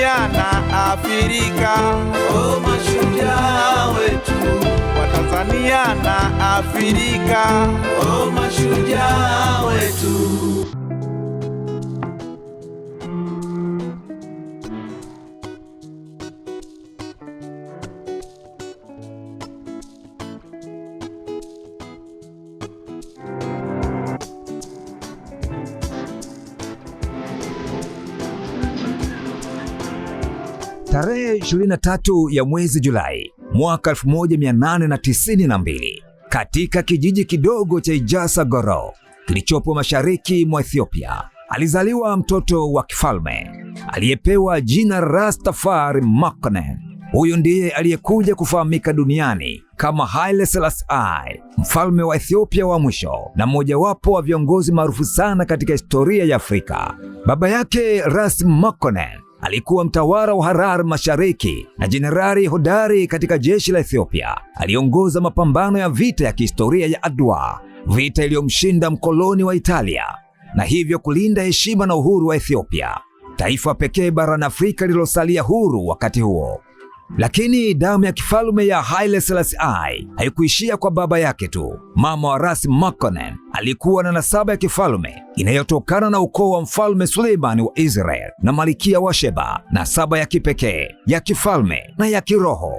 Watanzania na Afrika, oh mashujaa wetu. Watanzania na Afrika, oh mashujaa wetu. Tarehe 23 ya mwezi Julai mwaka 1892 katika kijiji kidogo cha Ijasa Goro kilichopo mashariki mwa Ethiopia alizaliwa mtoto wa kifalme aliyepewa jina Rastafari Makonnen. Huyu ndiye aliyekuja kufahamika duniani kama Haile Selassie I, mfalme wa Ethiopia wa mwisho na mmojawapo wa viongozi maarufu sana katika historia ya Afrika. Baba yake Ras Makonnen alikuwa mtawala wa Harar Mashariki na jenerali hodari katika jeshi la Ethiopia. Aliongoza mapambano ya vita ya kihistoria ya Adwa, vita iliyomshinda mkoloni wa Italia na hivyo kulinda heshima na uhuru wa Ethiopia, taifa pekee barani Afrika lililosalia huru wakati huo. Lakini damu ya kifalme ya Haile Selassie I haikuishia kwa baba yake tu. Mama wa Ras Makonnen alikuwa na nasaba ya kifalme inayotokana na ukoo wa mfalme Suleiman wa Israel na Malkia wa Sheba, nasaba ya kipekee ya kifalme na ya kiroho.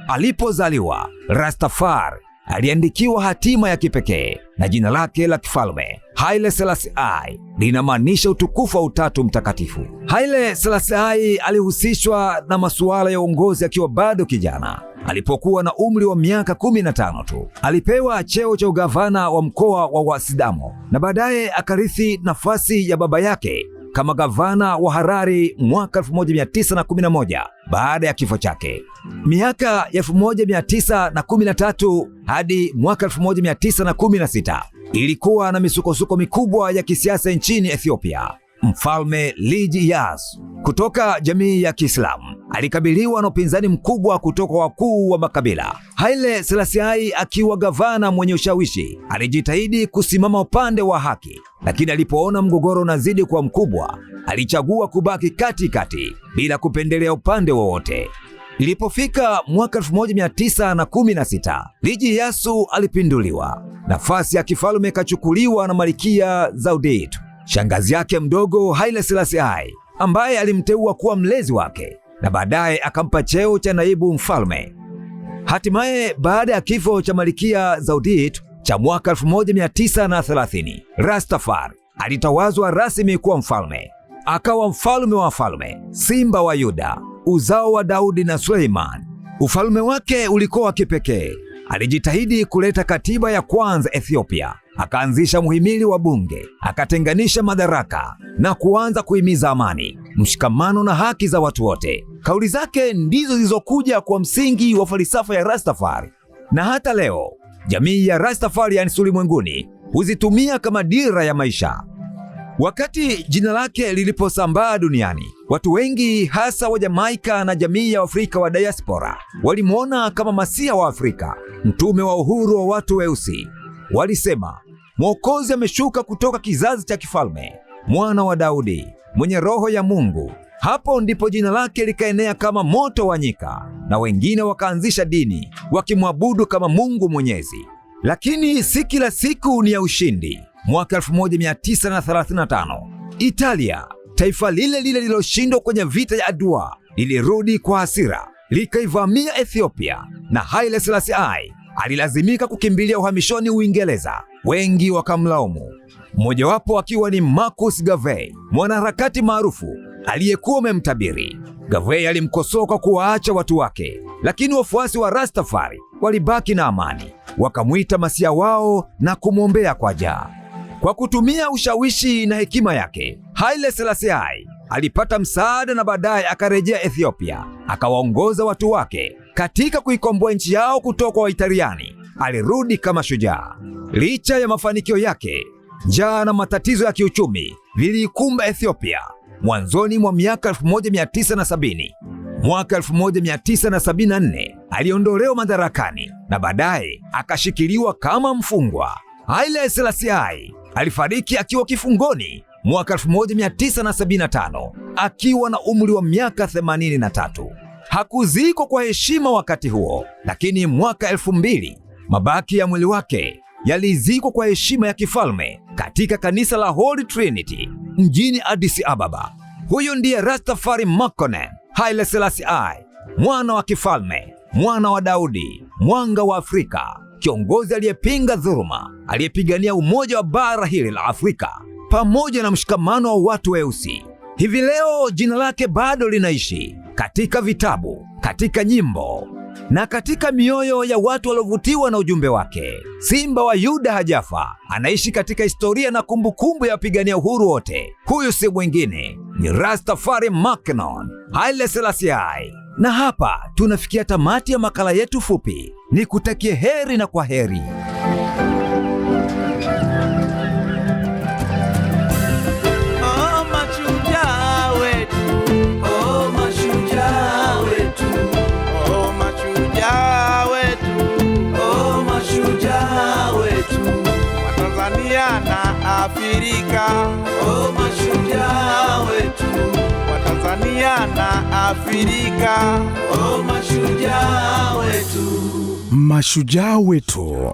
Alipozaliwa, Rastafari aliandikiwa hatima ya kipekee na jina lake la kifalme Haile Selassie I linamaanisha utukufu wa Utatu Mtakatifu. Haile Selassie I alihusishwa na masuala ya uongozi akiwa bado kijana. Alipokuwa na umri wa miaka 15 tu, alipewa cheo cha ugavana wa mkoa wa Wasidamo na baadaye akarithi nafasi ya baba yake kama gavana wa Harari mwaka 1911 baada ya kifo chake. Miaka ya 1913 hadi mwaka 1916 ilikuwa na misukosuko mikubwa ya kisiasa nchini Ethiopia. Mfalme Liji Yas kutoka jamii ya Kiislamu alikabiliwa na upinzani mkubwa kutoka wakuu wa makabila. Haile Selassie I akiwa gavana mwenye ushawishi alijitahidi kusimama upande wa haki, lakini alipoona mgogoro unazidi kuwa mkubwa, alichagua kubaki katikati bila kupendelea upande wowote. Ilipofika mwaka 1916, Liji Yasu alipinduliwa. Nafasi ya kifalme ikachukuliwa na Malkia Zaudit, shangazi yake mdogo Haile Selassie I, ambaye alimteua kuwa mlezi wake na baadaye akampa cheo cha naibu mfalme. Hatimaye, baada ya kifo cha Malkia Zaudit cha mwaka 1930, Rastafari alitawazwa rasmi kuwa mfalme. Akawa mfalme wa wafalme, simba wa Yuda, uzao wa Daudi na Suleiman. Ufalme wake ulikuwa wa kipekee. Alijitahidi kuleta katiba ya kwanza Ethiopia, akaanzisha muhimili wa bunge, akatenganisha madaraka na kuanza kuhimiza amani, mshikamano na haki za watu wote. Kauli zake ndizo zilizokuja kwa msingi wa falsafa ya Rastafari, na hata leo jamii ya Rastafarians ulimwenguni huzitumia kama dira ya maisha. Wakati jina lake liliposambaa duniani, watu wengi hasa wa Jamaika na jamii ya Afrika wa diaspora walimwona kama Masia wa Afrika, mtume wa uhuru wa watu weusi. Walisema, Mwokozi ameshuka kutoka kizazi cha kifalme, mwana wa Daudi, mwenye roho ya Mungu. Hapo ndipo jina lake likaenea kama moto wa nyika, na wengine wakaanzisha dini wakimwabudu kama Mungu Mwenyezi. Lakini si kila siku ni ya ushindi. Mwaka 1935, Italia, taifa lile lile liloshindwa kwenye vita ya Adwa, lilirudi kwa hasira, likaivamia Ethiopia, na Haile Selassie I alilazimika kukimbilia uhamishoni Uingereza. Wengi wakamlaumu, mmojawapo akiwa ni Marcus Garvey, mwanaharakati maarufu aliyekuwa amemtabiri. Garvey alimkosoa kwa kuwaacha watu wake, lakini wafuasi wa Rastafari walibaki na amani, wakamwita masia wao na kumwombea kwa jaa. Kwa kutumia ushawishi na hekima yake, Haile Selassie I alipata msaada na baadaye akarejea Ethiopia, akawaongoza watu wake katika kuikomboa nchi yao kutoka kwa Waitaliani. Alirudi kama shujaa. Licha ya mafanikio yake, njaa na matatizo ya kiuchumi viliikumba Ethiopia mwanzoni mwa miaka 1970. Mwaka 1974 aliondolewa madarakani na baadaye akashikiliwa kama mfungwa. Haile Selassie I alifariki akiwa kifungoni mwaka 1975 akiwa na umri wa miaka 83. Hakuzikwa kwa heshima wakati huo, lakini mwaka 2000 mabaki ya mwili wake yalizikwa kwa heshima ya kifalme katika kanisa la Holy Trinity mjini Addis Ababa. Huyu ndiye Rastafari Makonnen Haile Selassie I, mwana wa kifalme, mwana wa Daudi, mwanga wa Afrika, kiongozi aliyepinga dhuluma, aliyepigania umoja wa bara hili la Afrika pamoja na mshikamano wa watu weusi. Hivi leo jina lake bado linaishi katika vitabu, katika nyimbo na katika mioyo ya watu waliovutiwa na ujumbe wake. Simba wa Yuda hajafa, anaishi katika historia na kumbukumbu ya wapigania uhuru wote. Huyu si mwingine, ni Rastafari Makonnen Haile Selassie I. Na hapa tunafikia tamati ya makala yetu fupi. Nikutakie heri na kwa heri. Afrika, oh mashujaa wetu, Watanzania na Afrika, oh mashujaa wetu, mashujaa wetu.